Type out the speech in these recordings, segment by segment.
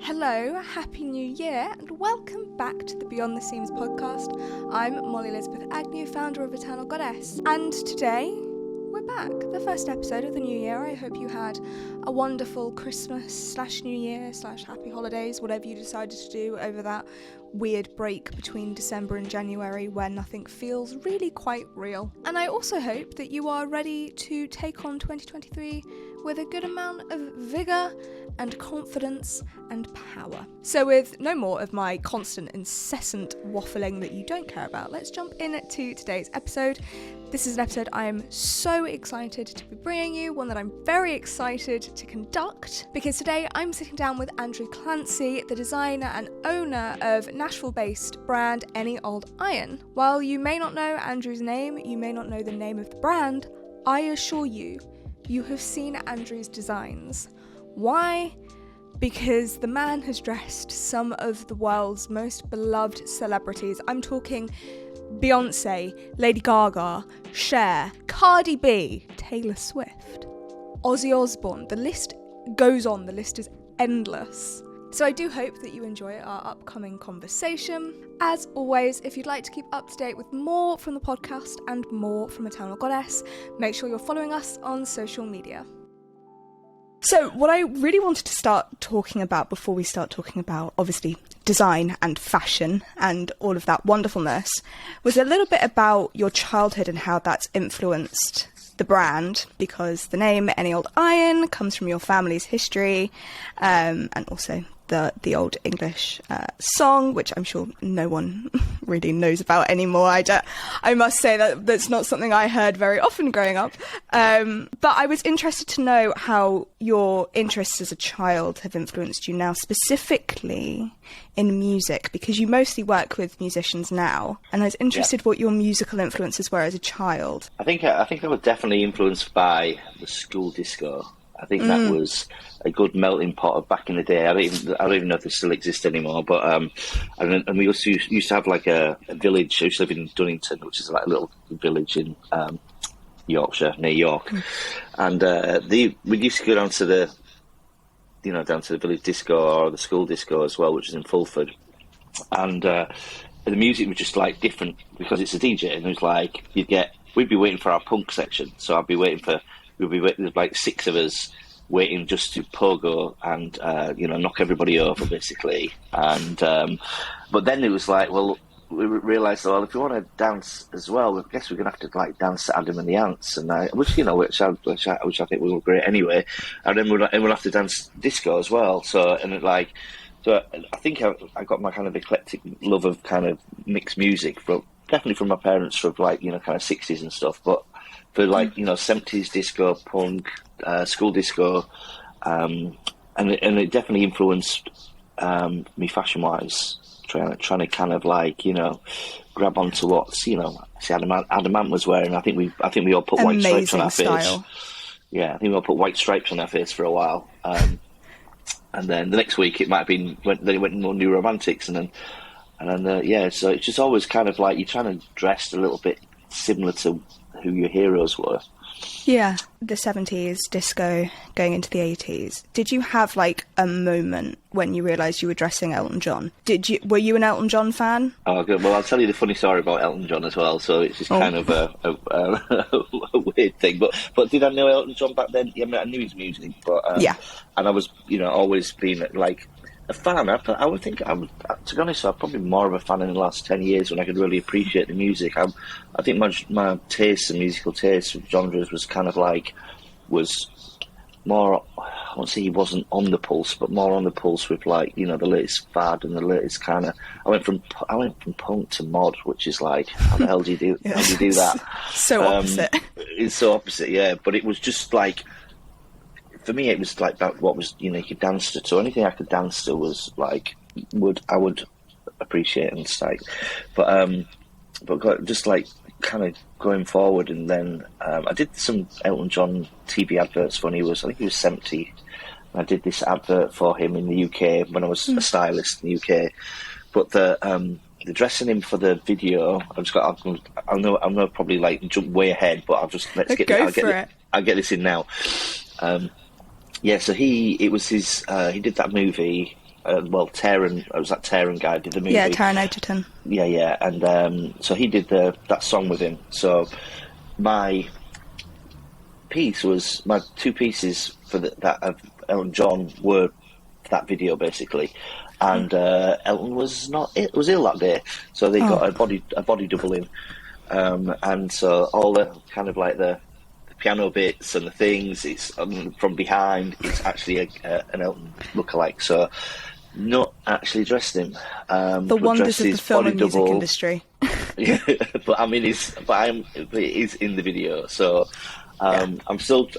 Hello, Happy New Year, and welcome back to the Beyond the Seams podcast. I'm Molly Elizabeth Agnew, founder of Eternal Goddess, and today we're back. The first episode of the new year. I hope you had a wonderful Christmas / New Year / happy holidays, whatever you decided to do over that weird break between December and January where nothing feels really quite real. And I also hope that you are ready to take on 2023 with a good amount of vigour and confidence and power. So with no more of my constant, incessant waffling that you don't care about, let's jump into today's episode. This is an episode I am so excited to be bringing you, one that I'm very excited to conduct, because today I'm sitting down with Andrew Clancy, the designer and owner of Nashville-based brand Any Old Iron. While you may not know Andrew's name, you may not know the name of the brand, I assure you, you have seen Andrew's designs. Why? Because the man has dressed some of the world's most beloved celebrities. I'm talking Beyonce, Lady Gaga, Cher, Cardi B, Taylor Swift, Ozzy Osbourne. The list goes on, the list is endless. So I do hope that you enjoy our upcoming conversation. As always, if you'd like to keep up to date with more from the podcast and more from Eternal Goddess, make sure you're following us on social media. So what I really wanted to start talking about before we start talking about, obviously, design and fashion and all of that wonderfulness was a little bit about your childhood and how that's influenced the brand, because the name Any Old Iron comes from your family's history, and also the old English song, which I'm sure no one really knows about anymore. I must say that that's not something I heard very often growing up. But I was interested to know how your interests as a child have influenced you now, specifically in music, because you mostly work with musicians now. And I was interested what your musical influences were as a child. I think I was definitely influenced by the school disco. I think that was a good melting pot of back in the day. I don't even know if they still exist anymore. But and we also used to have like a village. I used to live in Dunnington, which is like a little village in Yorkshire, near York. And we used to go down to the village disco or the school disco as well, which is in Fulford. And the music was just like different because it's a DJ, and it was like we'd be waiting for our punk section. So we'd be waiting, there's like six of us waiting just to pogo and knock everybody over basically. And but then it was like, well, we realised, well, if you want to dance as well, I guess we're gonna have to like dance to Adam and the Ants, and which I think we were great anyway. And then we'll have to dance disco as well. So I think I got my kind of eclectic love of kind of mixed music definitely from my parents, from like kind of 60s and stuff, but for like 70s disco, punk, school disco, and it definitely influenced me fashion wise, trying to kind of like grab onto what Adam Ant was wearing. I think we all put white stripes on our face. Yeah, I think we all put white stripes on our face for a while, and then the next week it might have been then it went more New Romantics, and then so it's just always kind of like you're trying to dress a little bit similar to who your heroes were. Yeah, the 70s, disco, going into the 80s. Did you have like a moment when you realised you were dressing Elton John? Were you an Elton John fan? Oh, good. Well, I'll tell you the funny story about Elton John as well. So it's just kind of a weird thing. But did I know Elton John back then? Yeah, I mean, I knew his music, but and I was always been like a fan. I would think to be honest, I'm probably more of a fan in the last 10 years when I could really appreciate the music. I think my taste and musical taste of genres was kind of like was more. I won't say he wasn't on the pulse, but more on the pulse with like the latest fad and the latest kind of. I went from punk to mod, which is like how the hell do you do? How do you do that? So opposite. It's so opposite, yeah. But it was just like. For me, it was like that. What was you could dance to. So anything I could dance to was like I would appreciate and like, but just like kind of going forward, and then I did some Elton John TV adverts when I think he was 70. I did this advert for him in the UK when I was a stylist in the UK. But the dressing him for the video, I'm gonna probably like jump way ahead, but I'll get this in now. So he did that movie, Taron, it was that Taron guy did the movie. Yeah, Taron Egerton. Yeah, and so he did that song with him. So my two pieces for that of Elton John were that video basically, and Elton was ill that day, so they got a body double in, and so all the kind of like the piano bits and the things, it's from behind, it's actually an Elton lookalike. So not actually dressed him. The wonders of the film and music industry. Yeah, but I mean, it is in the video, so I'm still,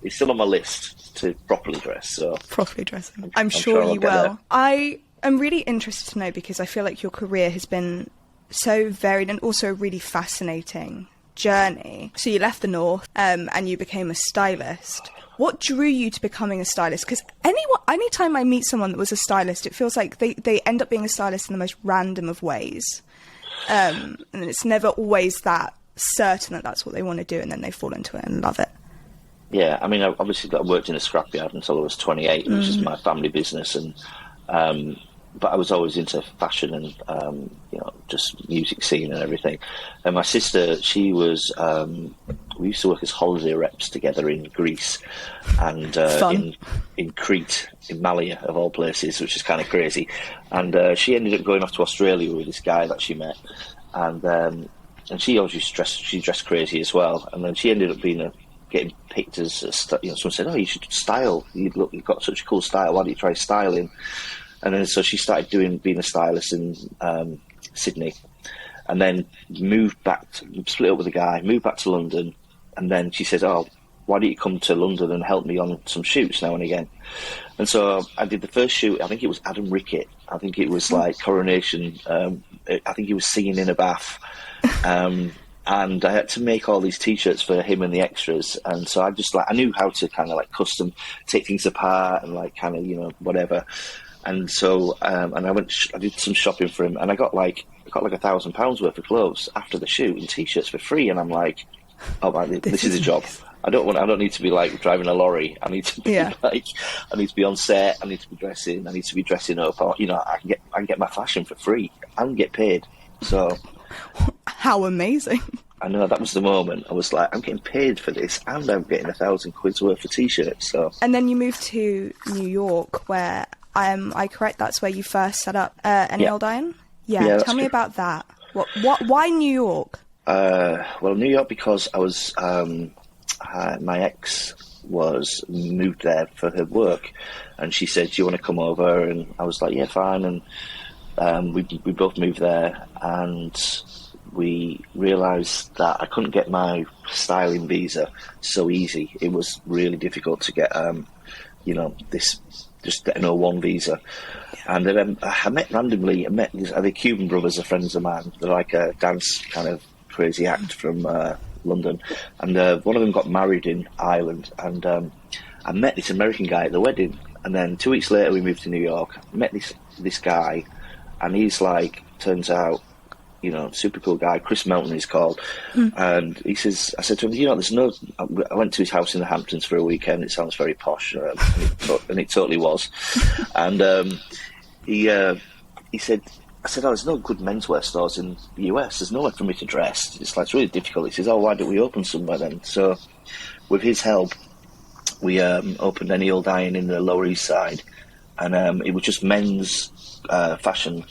it's still on my list to properly dress. So properly dressing, I'm sure you will. I am really interested to know, because I feel like your career has been so varied and also a really fascinating journey. So you left the North, and you became a stylist. What drew you to becoming a stylist? Because anytime I meet someone that was a stylist, it feels like they end up being a stylist in the most random of ways. And it's never always that certain that that's what they want to do, and then they fall into it and love it. Yeah, I mean, I worked in a scrapyard until I was 28, which is my family business, and but I was always into fashion and just music scene and everything. And my sister, she was we used to work as holiday reps together in Greece and in Crete, in Malia of all places, which is kind of crazy. And she ended up going off to Australia with this guy that she met, and she always dressed crazy as well. And then she ended up getting picked as someone said, "Oh, you should style. You've got such a cool style. Why don't you try styling?" And then so she started being a stylist in Sydney, and then split up with a guy, moved back to London, and then she said, "Oh, why don't you come to London and help me on some shoots now and again?" And so I did the first shoot. I think it was Adam Rickett. I think it was like Coronation. I think he was singing in a bath. And I had to make all these T-shirts for him and the extras, and so I knew how to kind of like custom take things apart and like kind of whatever. And so and I did some shopping for him, and I got like £1,000 worth of clothes after the shoot and T-shirts for free. And I'm like, oh man, this is a job. I don't need to be like driving a lorry. I need to be I need to be on set. I need to be dressing. I need to be dressing up. I can get my fashion for free and get paid. So. How amazing. I know, that was the moment. I was like, I'm getting paid for this and I'm getting £1,000 worth of T-shirts. So. And then you moved to New York, where I correct, that's where you first set up Any Old Iron? Yeah, tell me about that. Why New York? Well, New York because I was my ex was moved there for her work, and she said, "Do you want to come over?" And I was like, "Yeah, fine." And we both moved there, and we realised that I couldn't get my styling visa so easy. It was really difficult to get, this just an O1 visa. And then I met the Cuban brothers, are friends of mine. They're like a dance kind of crazy act from London, and one of them got married in Ireland, and I met this American guy at the wedding. And then 2 weeks later, we moved to New York. Met this guy. And he's like, turns out, super cool guy. Chris Melton he's called. And he says, I said to him, I went to his house in the Hamptons for a weekend. It sounds very posh. And it totally was. And he said, there's no good menswear stores in the US. There's nowhere for me to dress. It's really difficult. He says, why don't we open somewhere then? So with his help, we opened Any Old Iron in the Lower East Side. And it was just men's fashion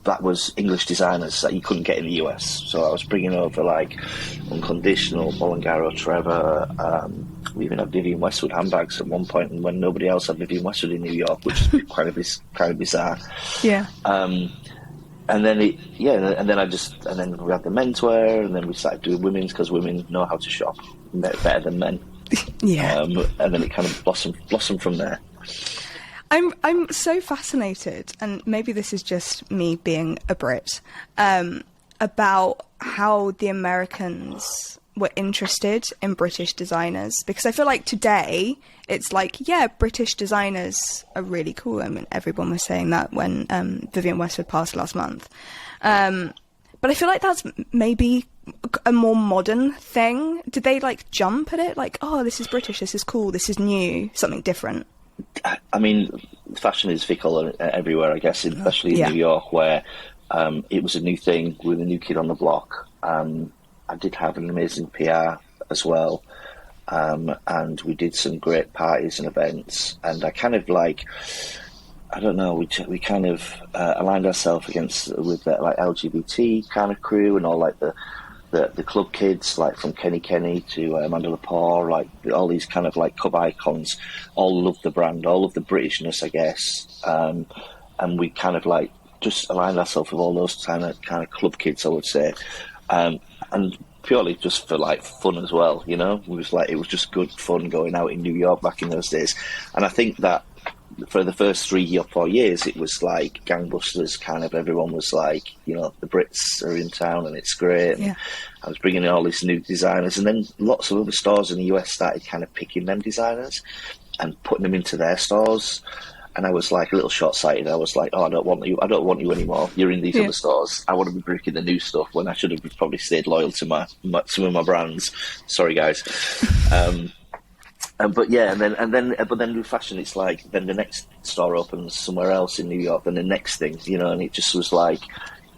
that was English designers that you couldn't get in the US. So I was bringing over like Unconditional, Bolangaro, Trevor. We even had Vivienne Westwood handbags at one point, and when nobody else had Vivienne Westwood in New York, which is kind of bizarre. Yeah. And then we had the menswear, and then we started doing women's because women know how to shop better than men. Yeah. And then it kind of blossomed from there. I'm so fascinated, and maybe this is just me being a Brit, about how the Americans were interested in British designers, because I feel like today it's like, yeah, British designers are really cool. I mean, everyone was saying that when Vivienne Westwood passed last month. But I feel like that's maybe a more modern thing. Did they like jump at it? Like, oh, this is British, this is cool, this is new, something different? I mean, fashion is fickle everywhere, I guess, especially in New York, where it was a new thing with a new kid on the block. I did have an amazing PR as well, and we did some great parties and events. And I kind of like, I don't know, we kind of aligned ourselves with the, like LGBT kind of crew and all like the club kids, like from Kenny to Amanda Lepore, like all these kind of like club icons, all love the brand, all of the Britishness, I guess. And we kind of like just aligned ourselves with all those kind of club kids, I would say. And purely just for like fun as well, you know. It was just good fun going out in New York back in those days. And I think that for the first 3 or 4 years, it was like gangbusters. Kind of everyone was like, you know, the Brits are in town and it's great. And I was bringing in all these new designers, and then lots of other stores in the US started kind of picking them designers and putting them into their stores. And I was like a little short-sighted. I was like, "Oh, I don't want you anymore. You're in these other stores. I want to be breaking the new stuff." When I should have probably stayed loyal to some of my brands. Sorry, guys. But then with fashion, it's like then the next store opens somewhere else in New York, then the next thing, you know, and it just was like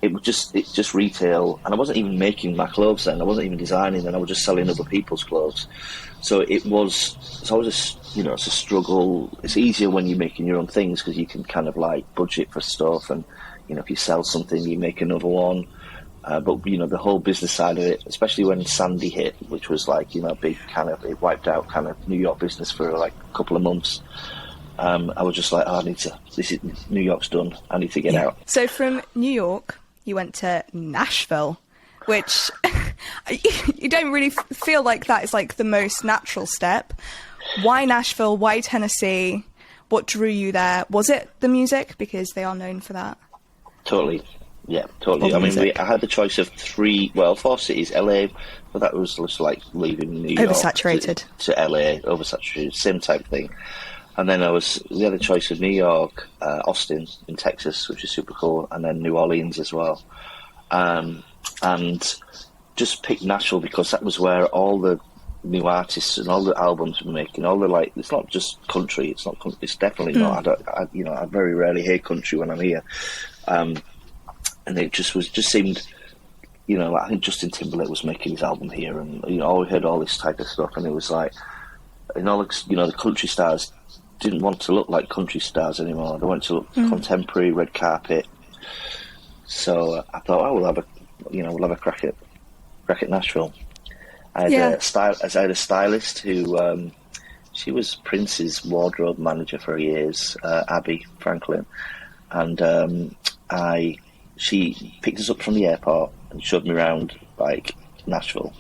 it's just retail, and I wasn't even making my clothes then. I wasn't even designing, and I was just selling other people's clothes. So it's always it's a struggle. It's easier when you're making your own things because you can kind of like budget for stuff, and you know, if you sell something, you make another one. But you know, the whole business side of it, especially when Sandy hit, which was like, you know, big kind of, it wiped out kind of New York business for like a couple of months. I was just like, oh, New York's done. I need to get out. So from New York, you went to Nashville, which you don't really feel like that is like the most natural step. Why Nashville? Why Tennessee? What drew you there? Was it the music? Because they are known for that. Totally. Yeah, totally. I mean, I had the choice of four cities. LA, but that was just like leaving New York. Oversaturated. To LA, oversaturated, same type thing. And then we had a choice of New York, Austin in Texas, which is super cool, and then New Orleans as well. And just picked Nashville because that was where all the new artists and all the albums were making. All the like, it's not just country. It's definitely not. I very rarely hear country when I'm here. And it just seemed, you know, I think Justin Timberlake was making his album here, and you know, I heard all this type of stuff, and it was like, you know, the country stars didn't want to look like country stars anymore. They wanted to look contemporary, red carpet. So I thought, we'll have a crack at Nashville. I had a stylist who, she was Prince's wardrobe manager for years, Abby Franklin, and she picked us up from the airport and showed me around like Nashville.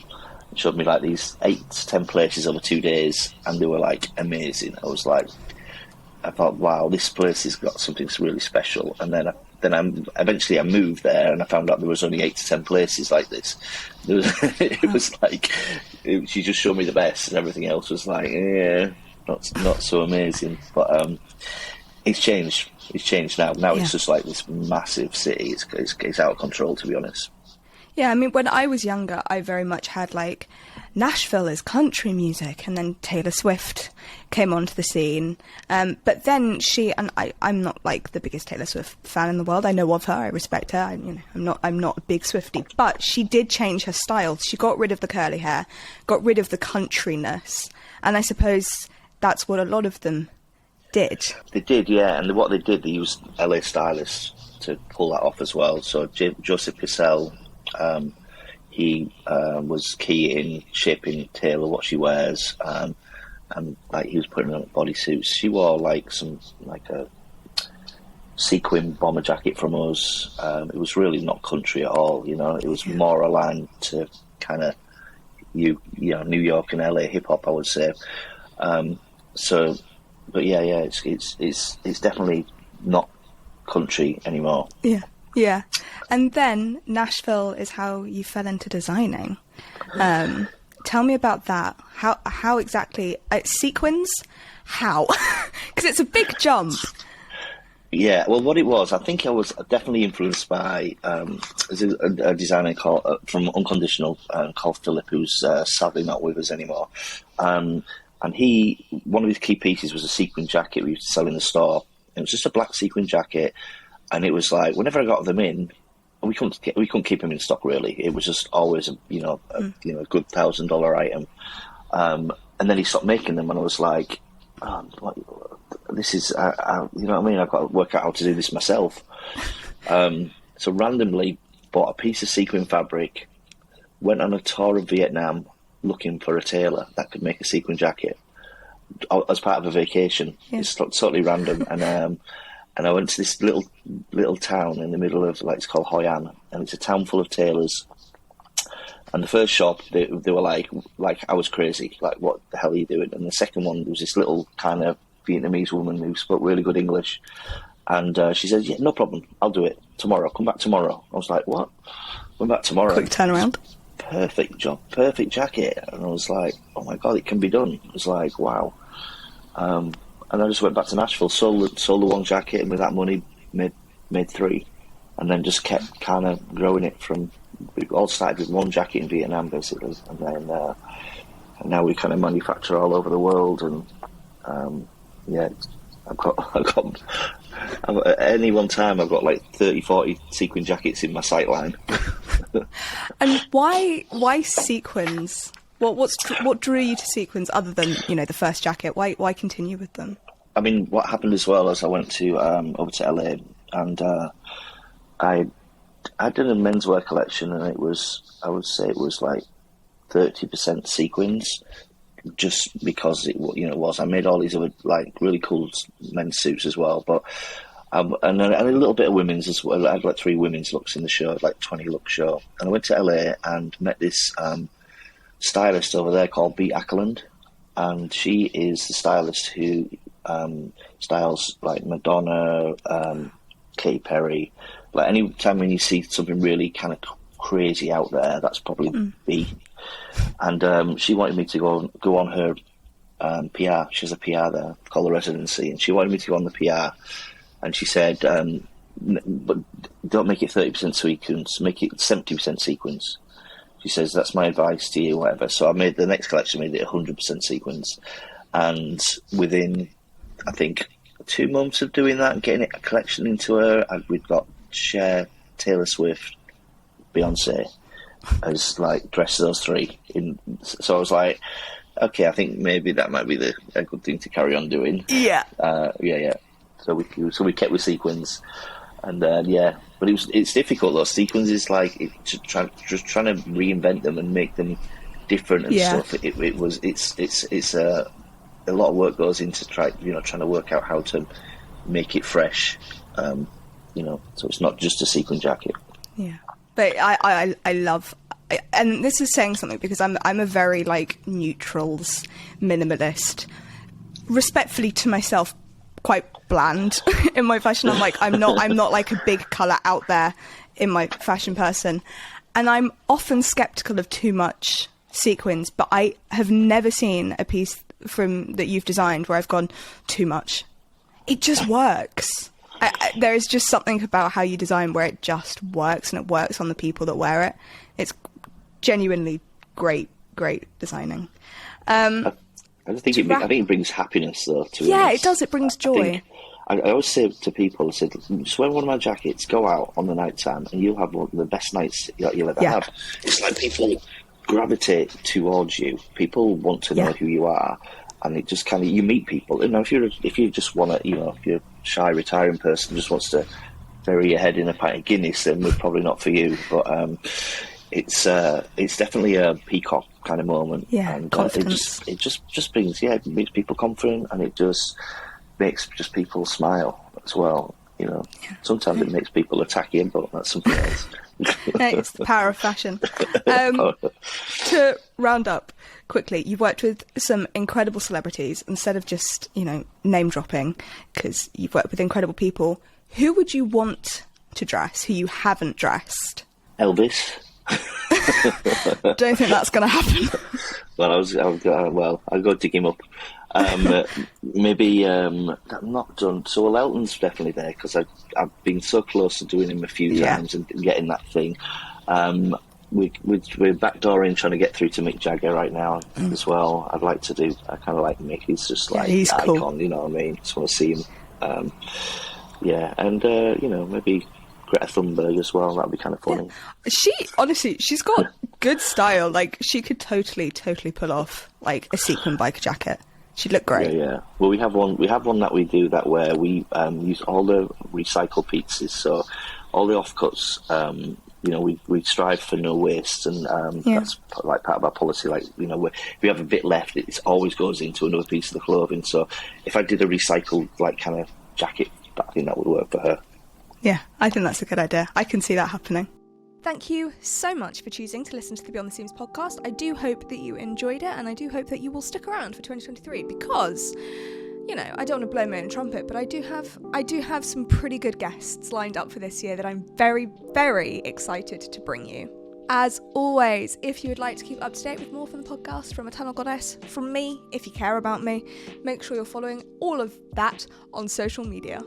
And showed me like these 8 to 10 places over 2 days, and they were like amazing. I thought, wow, this place has got something really special. And then eventually I moved there, and I found out there was only 8 to 10 places like this. It was like she just showed me the best, and everything else was like, not so amazing. But it's changed. It's changed now. Now it's just like this massive city. It's out of control, to be honest. Yeah, I mean, when I was younger, I very much had like, Nashville is country music, and then Taylor Swift came onto the scene. But then I'm not like the biggest Taylor Swift fan in the world. I know of her, I respect her. I'm not a big Swiftie, but she did change her style. She got rid of the curly hair, got rid of the countryness, and I suppose that's what a lot of them did. They did, yeah. And what they did, they used LA stylists to pull that off as well. So Joseph Purcell, he was key in shaping Taylor what she wears, and like he was putting on bodysuits. She wore like a sequin bomber jacket from us. It was really not country at all, you know. It was more aligned to kind of New York and LA hip hop, I would say. But it's definitely not country anymore. Yeah. And then Nashville is how you fell into designing. Tell me about that. How exactly? Sequins? How? Because it's a big jump. Yeah, well, what it was, I think I was definitely influenced by a designer from Unconditional called Philip, who's sadly not with us anymore. And one of his key pieces was a sequin jacket we used to sell in the store. It was just a black sequin jacket, and it was like whenever I got them in, we couldn't keep them in stock really. It was just always a good $1,000 item. And then he stopped making them, and I was like, this is you know what I mean? I've got to work out how to do this myself. So randomly bought a piece of sequin fabric, went on a tour of Vietnam looking for a tailor that could make a sequin jacket as part of a vacation. Yeah. It's totally random. And I went to this little town in the middle of, like, it's called Hoi An, and it's a town full of tailors. And the first shop, they were like I was crazy, like, what the hell are you doing? And the second one, there was this little kind of Vietnamese woman who spoke really good English. And she said, yeah, no problem, I'll do it tomorrow, come back tomorrow. I was like, what? Come back tomorrow? Quick turnaround. Perfect job, perfect jacket. And I was like, oh my God, it can be done. It was like, wow. And I just went back to Nashville, sold the one jacket, and with that money made three. And then just kept kind of growing it from, we all started with one jacket in Vietnam, basically. And then and now we kind of manufacture all over the world. And yeah, at any one time I've got like 30, 40 sequin jackets in my sight line. And why sequins? What drew you to sequins other than, the first jacket? Why continue with them? I mean, what happened as well as I went to over to LA, and I did a menswear collection, and I would say it was like 30% sequins, just because it was. I made all these other like really cool men's suits as well, but and a little bit of women's as well. I had like 3 women's looks in the show, like 20 look show, and I went to LA and met this stylist over there called Beat Ackerland, and she is the stylist who styles like Madonna, Katy Perry. Like any time when you see something really kind of crazy out there, that's probably Beat. And she wanted me to go on her PR. She has a PR there called The Residency, and she wanted me to go on the PR. And she said, but don't make it 30% sequins, make it 70% sequins. She says, that's my advice to you, whatever. So I made the next collection, made it 100% sequins. And within, I think, 2 months of doing that and getting a collection into her, we'd got Cher, Taylor Swift, Beyonce as like dressed those 3. So I was like, okay, I think maybe that might be a good thing to carry on doing. Yeah. Yeah. So we kept with sequins, and but it's difficult though. Sequins is like just trying to reinvent them and make them different and stuff. It's a lot of work goes into trying to work out how to make it fresh. So it's not just a sequin jacket. Yeah, but I love, and this is saying something because I'm a very like neutrals minimalist, respectfully to myself, quite bland in my fashion. I'm not like a big colour out there in my fashion person, and I'm often skeptical of too much sequins, but I have never seen a piece that you've designed where I've gone too much. It just works. There is just something about how you design where it just works, and it works on the people that wear it. It's genuinely great designing. I think it brings happiness though. It does. It brings joy. I always say to people, I said, just wear one of my jackets, go out on the night time, and you'll have one of the best nights you'll ever have. It's like people gravitate towards you. People want to know who you are, and it just kind of, you meet people. If you just want to, if you're a shy retiring person who just wants to bury your head in a pint of Guinness, then we're probably not for you. But it's definitely a peacock kind of moment. Yeah, and confidence. It just brings, it makes people confident, and it just makes just people smile as well. Sometimes it makes people attack you, but that's something else. It's the power of fashion. To round up quickly, you've worked with some incredible celebrities. Instead of just name dropping, because you've worked with incredible people, who would you want to dress who you haven't dressed? Elvis. Don't think that's going to happen. Well, I'll go dig him up. Maybe I'm not done. So Elton's definitely there because I've been so close to doing him a few times and getting that thing. we're backdooring trying to get through to Mick Jagger right now as well. I'd like to do. I kind of like Mick. He's just like he's an cool. icon. You know what I mean? Just want to see him. And maybe Greta Thunberg as well. That'd be kind of funny. Yeah. She's got good style. Like, she could totally pull off like a sequin biker jacket. She'd look great. Yeah. Well, we have one that we do that where we use all the recycled pieces, so all the offcuts. We strive for no waste, and that's like part of our policy. Like, if we have a bit left, it always goes into another piece of the clothing. So if I did a recycled like kind of jacket, I think that would work for her. Yeah, I think that's a good idea. I can see that happening. Thank you so much for choosing to listen to the Beyond the Seams podcast. I do hope that you enjoyed it, and I do hope that you will stick around for 2023 because, I don't want to blow my own trumpet, but I do have some pretty good guests lined up for this year that I'm very, very excited to bring you. As always, if you would like to keep up to date with more from the podcast, from Eternal Goddess, from me, if you care about me, make sure you're following all of that on social media.